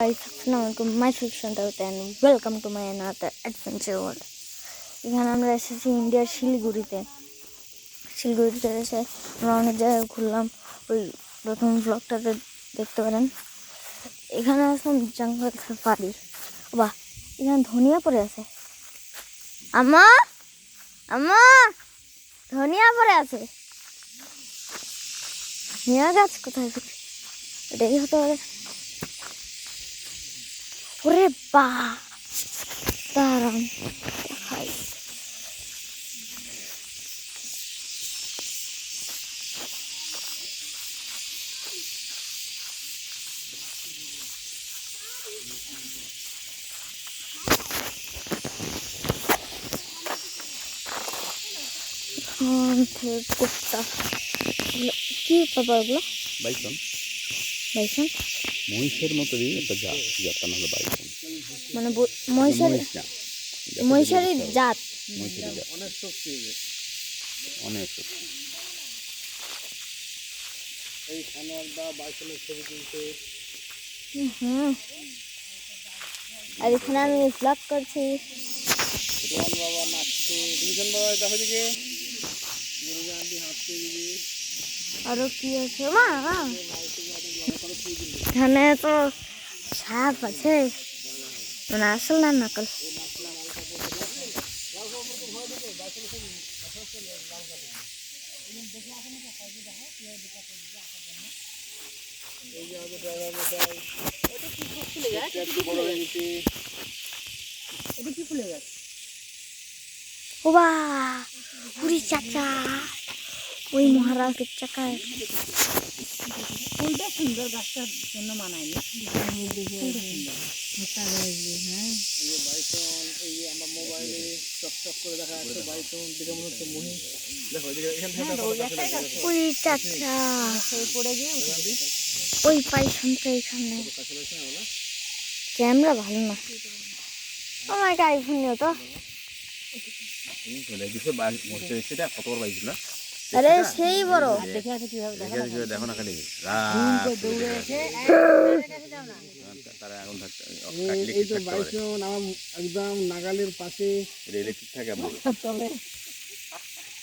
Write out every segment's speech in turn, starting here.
Guys, Assalamualaikum, myself Shantarut and welcome to my another adventure world. এখানে আমরা এসেছি ইন্ডিয়ার শিলিগুড়িতে এসে আমরা অনেক জায়গায় ঘুরলাম। ওই প্রথম ব্লগটাতে দেখতে পারেন। এখানে আসলাম জঙ্গল সাফারি। বাহ, এখানে ধনিয়া পড়ে আছে। আম্মা আম্মা ধনিয়া পড়ে আছে। ধনিয়া গাছ কোথায়? এটাই হতে পারে। ওরে বাহ, দাঁড়ান দেখাই। কুত্তা কি পাবা ওগুলো? বাইসন বাইসন মহিষের মতো একটা জাত নাম হলো বাইসন। মানে মহিষেরই জাত। অনেক শক্তি, অনেক শক্তি। এইখানে একটা বাইসনের ছবি তুলছে। আর এখানে আমি ব্লগ করছি। বাবা নাচছে, টিউশন বাবা দেখো দিকে হাঁটছে দিদি। আরো কি আছে মা? এখানে তো সাপ আছে, মানে আসল না নকল। ও বা পুরি চাচা, ওই মহারাজের চাকায় ফুলটা সুন্দর, গাছটার জন্য মানায়নি। আমার মোবাইলে চকচক করে দেখা যাচ্ছে বাইসন, দিকে মনে হচ্ছে মহিষ। ওই চাচা পড়ে গিয়ে ওই পাইছনটা এখানে। ক্যামেরা ভালো না, আমার একটা আইফোন নিও তো। সেটা কত বড় বাইক না? আরে সেই বড়। দেখো না খালি তারা এখন একদম নাগালের পাশে ইলেকট্রিক থাকে,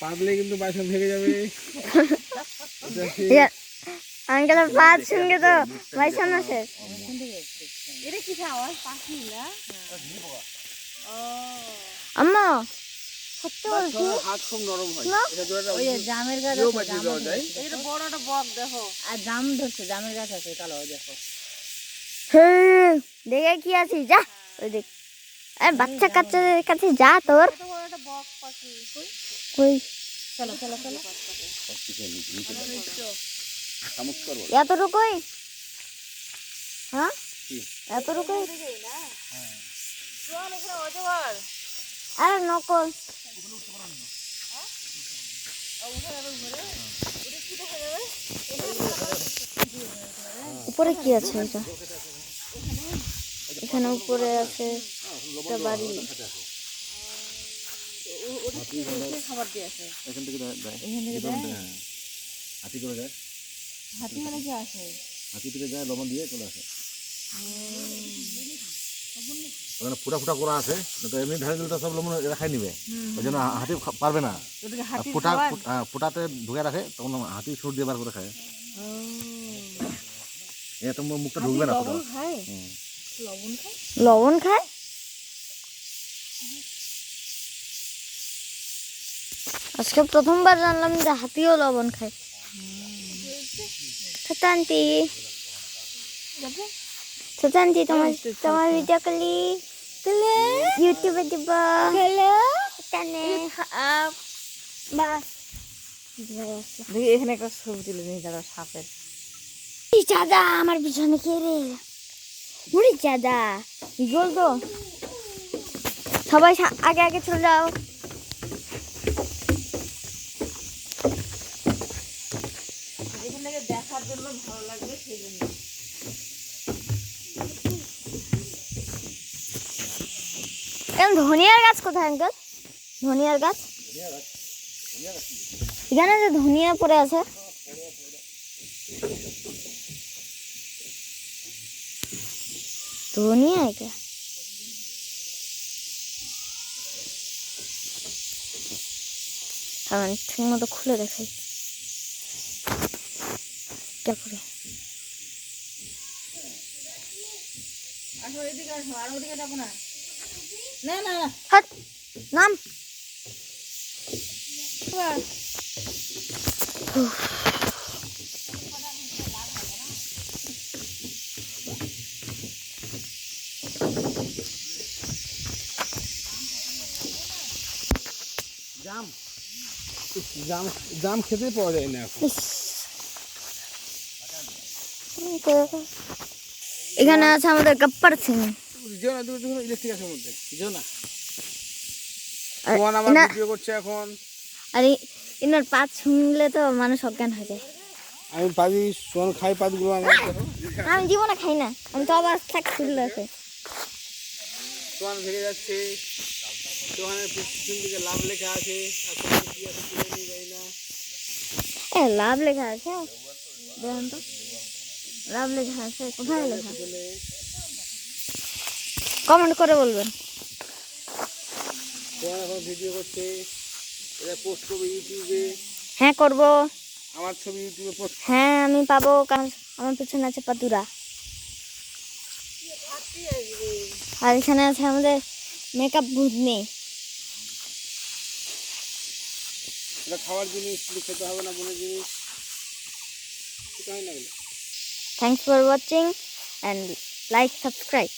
পাতলে কিন্তু বাইসন ভেঙে যাবে। আঙ্কেলের পাঁচ সঙ্গে তো বাইসন আছে। আম্মা সত্যি বলছি হাত খুব নরম হয়। ওই জামের গাছ আছে, বড় একটা বক দেখো। আর জাম ধরছে, জামের গাছ আছে কালো, দেখো। দেখে কি আছিস, যা ওই দেখ। বাচ্চা কাচ্চাদের কাছে যা, তোর কই চলো চলো চলো। এতটুকুই? হ্যাঁ এতটুকুই? আরে নকল। উপরে কি আছে? এটা এখানে উপরে আছে একটা বাড়ি। খাবার দিয়ে আছে এখান থেকে হাতি করে যায়। হাতি মানে কি আসে? হাতি থেকে যায়, লবণ দিয়ে চলে আসে। ওখানে ফুটা ফুটা করা আছে, তো এমনি ঢালে দিলে তো সব লবণ এরা খাই নিবে, ওই জন্য হাতি পারবে না। ফুটাতে ঢুকে রাখে, তখন হাতি সুর দিয়ে বার করে খায়। এ তোমার মুখটা ঢুকবে না। লবণ খায়? আজকে প্রথমবার জানলাম যে হাতিও লবণ খায়। ছোটান্তি ছোটান্তি তোমার ভিডিও ইউটিউবে দিব। এখানে একটা ছবি তুলে নিয়ে যাবো সাপের। চাঁদা আমার পিছনে কে রে? বুড়ি চাঁদা ইগল তো। সবাই আগে আগে চলে যাও। এখান থেকে দেখার জন্য ভালো লাগবে, সেই জন্য। ধনিয়ার গাছ কোথায় আঙ্কেল? ধনিয়ার গাছ এখানে যে ধনিয়া পড়ে আছে। ধনিয়া এটা ঠিক মতো খুলে দেখাই তারপরে হাট নাম জাম জাম জাম খেতে পাওয়া যায় না এখন। ইস। এখানে আছে আমাদের গাপ্পার সিং যেও না দূর দূর ইলেকট্রিক আছে মধ্যে যেও না আর ফোন আমার এনা- ভিডিও করছে এখন। আর এনার পাত শুনলে তো মানুষ অজ্ঞান হয়ে যায়। আমি পাতি সোন খাই পাতগুলো আমার আমি জীবনে খাই না, আমি তো আবার থাক শুনলে আছে। সোয়ান ভেঙে যাচ্ছে, সোহানের পিছন দিকে লাভ লেখা আছে, আর সোহান কি আছে কি নেই জানি না। লাভ লেখা আছে, দেখেন তো লাভ লেখা আছে, কোথায় লেখা? কমেন্ট করে বলবেন। সোহান এখন ভিডিও করছে, এটা পোস্ট করবে ইউটিউবে। হ্যাঁ করব, আমার ছবি ইউটিউবে পোস্ট। হ্যাঁ আমি পাবো, কারণ আমার পিছনে আছে পাতুরা। আর এখানে আছে আমাদের মেকআপ ভূতনি। এটা খাওয়ার জিনিস, খেতে হবে না বলে জিনিস, খেতে হয় না। Thanks for watching and like subscribe.